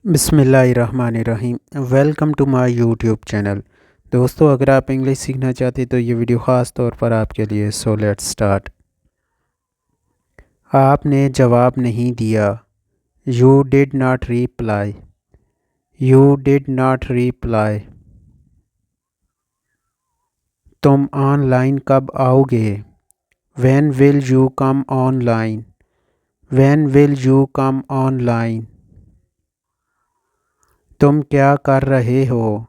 बिस्मिल्लाहिर्रहमानिर्रहीम। Welcome to my YouTube channel. दोस्तों, अगर आप इंग्लिश सीखना चाहते हैं तो ये वीडियो ख़ास तौर पर आपके लिए। So let's start. आपने जवाब नहीं दिया। You did not reply. You did not reply. तुम ऑनलाइन कब आओगे? When will you come online? When will you come online? तुम क्या कर रहे हो?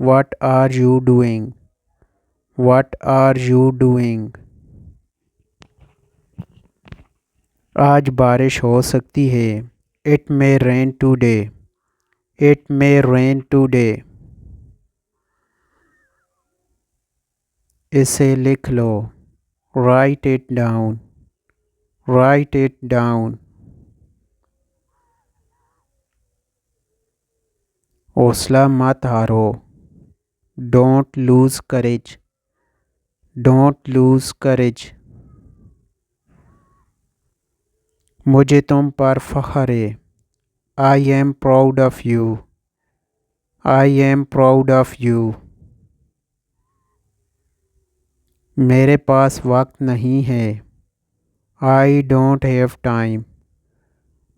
What are you doing? What are you doing? आज बारिश हो सकती है। It may rain today. It may rain today. इसे लिख लो। Write it down. Write it down. हौसला मत हारो। Don't lose courage. Don't lose courage. मुझे तुम पर फख्र है। I am proud of you. I am proud of you. मेरे पास वक्त नहीं है। I don't have time.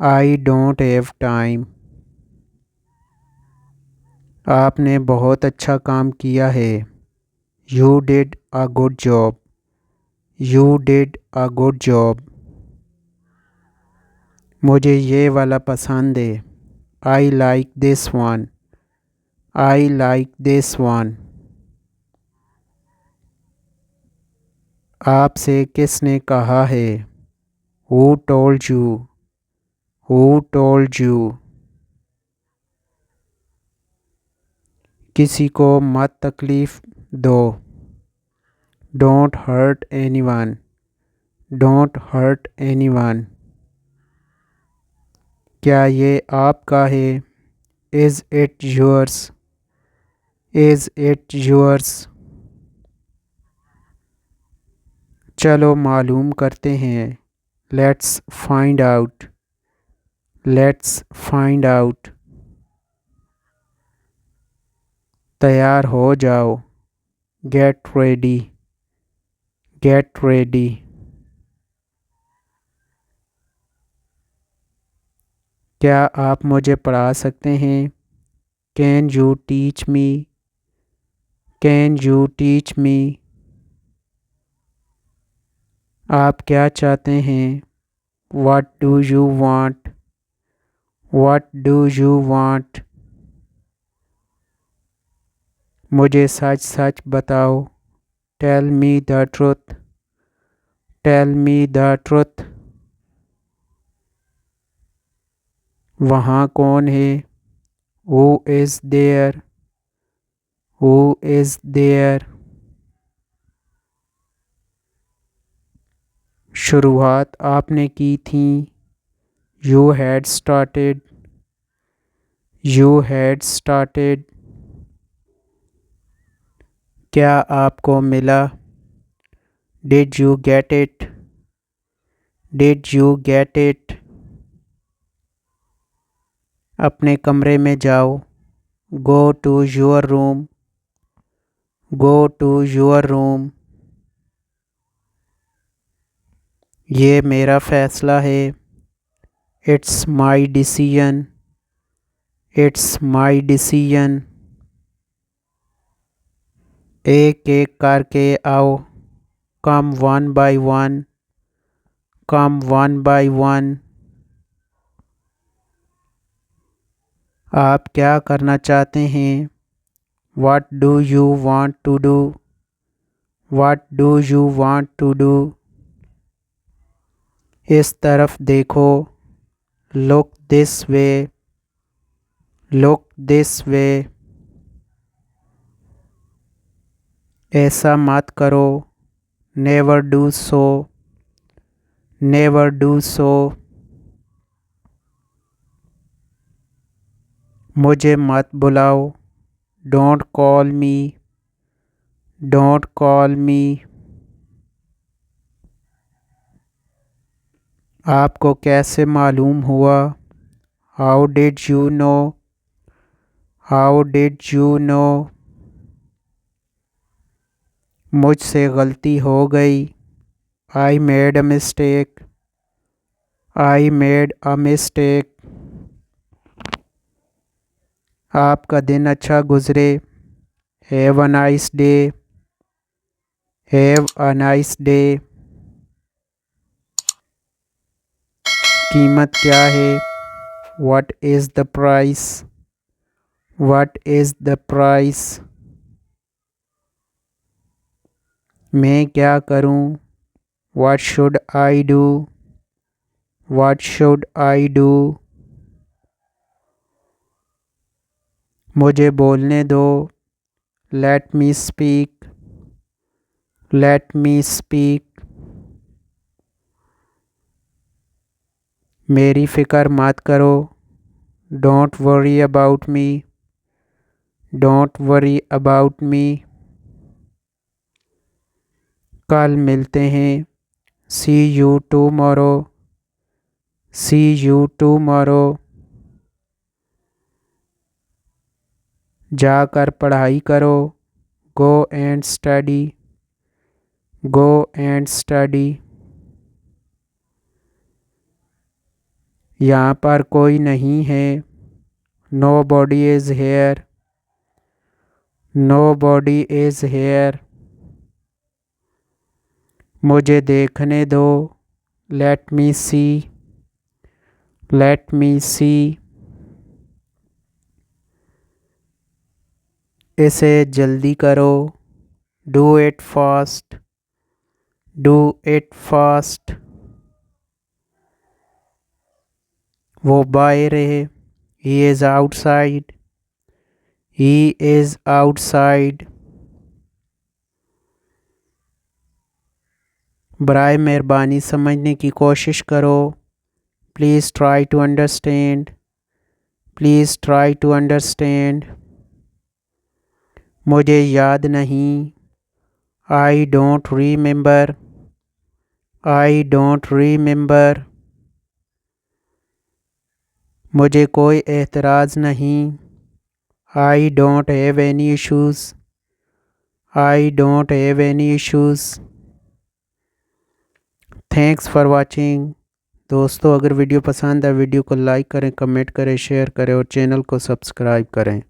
I don't have time. आपने बहुत अच्छा काम किया है। You did a good job. You did a good job. मुझे ये वाला पसंद है। I like this one. I like this one. आपसे किसने कहा है? Who told you? Who told you? किसी को मत तकलीफ़ दो। Don't hurt anyone. Don't hurt anyone. क्या ये आपका है? Is it yours? Is it yours? चलो मालूम करते हैं। Let's find out. Let's find out. तैयार हो जाओ। Get ready. Get ready. क्या आप मुझे पढ़ा सकते हैं? Can you teach me? Can you teach me? आप क्या चाहते हैं? What do you want? What do you want? मुझे सच सच बताओ। Tell me the truth. Tell me the truth. वहाँ कौन है? Who is there? Who is there? शुरुआत आपने की थी। You had started. You had started. क्या आपको मिला? Did you get it? Did you get it? अपने कमरे में जाओ। Go to your room. Go to your room. ये मेरा फैसला है। It's my decision. It's my decision. एक एक करके आओ। Come one by one. Come one by one. आप क्या करना चाहते हैं? What do you want to do? What do you want to do? इस तरफ देखो। Look this way. Look this way. ऐसा मत करो। Never do so. Never do so. मुझे मत बुलाओ। Don't call me. Don't call me. आपको कैसे मालूम हुआ? How did you know? How did you know? मुझसे गलती हो गई। I made a mistake. I made a mistake. आपका दिन अच्छा गुजरे। Have a nice day. Have a nice day. कीमत क्या है? What is the price? What is the price? मैं क्या करूं? What should I do? What should I do? मुझे बोलने दो। Let me speak. Let me speak. मेरी फ़िक्र मत करो। Don't worry about me. Don't worry about me. कल मिलते हैं। See you tomorrow. See you tomorrow. जाकर पढ़ाई करो। Go and study. Go and study. यहाँ पर कोई नहीं है। Nobody is here. Nobody is here. मुझे देखने दो। Let me see. Let me see. इसे जल्दी करो। Do it fast. Do it fast. वो बाहर है। He is outside. He is outside. बराए मेहरबानी समझने की कोशिश करो। Please try to understand. Please try to understand. मुझे याद नहीं। I don't remember. I don't remember. मुझे कोई एतराज़ नहीं। I don't have any issues. I don't have any issues. Thanks for watching. दोस्तों अगर वीडियो पसंद है वीडियो को लाइक करें, कमेंट करें, शेयर करें और चैनल को सब्सक्राइब करें।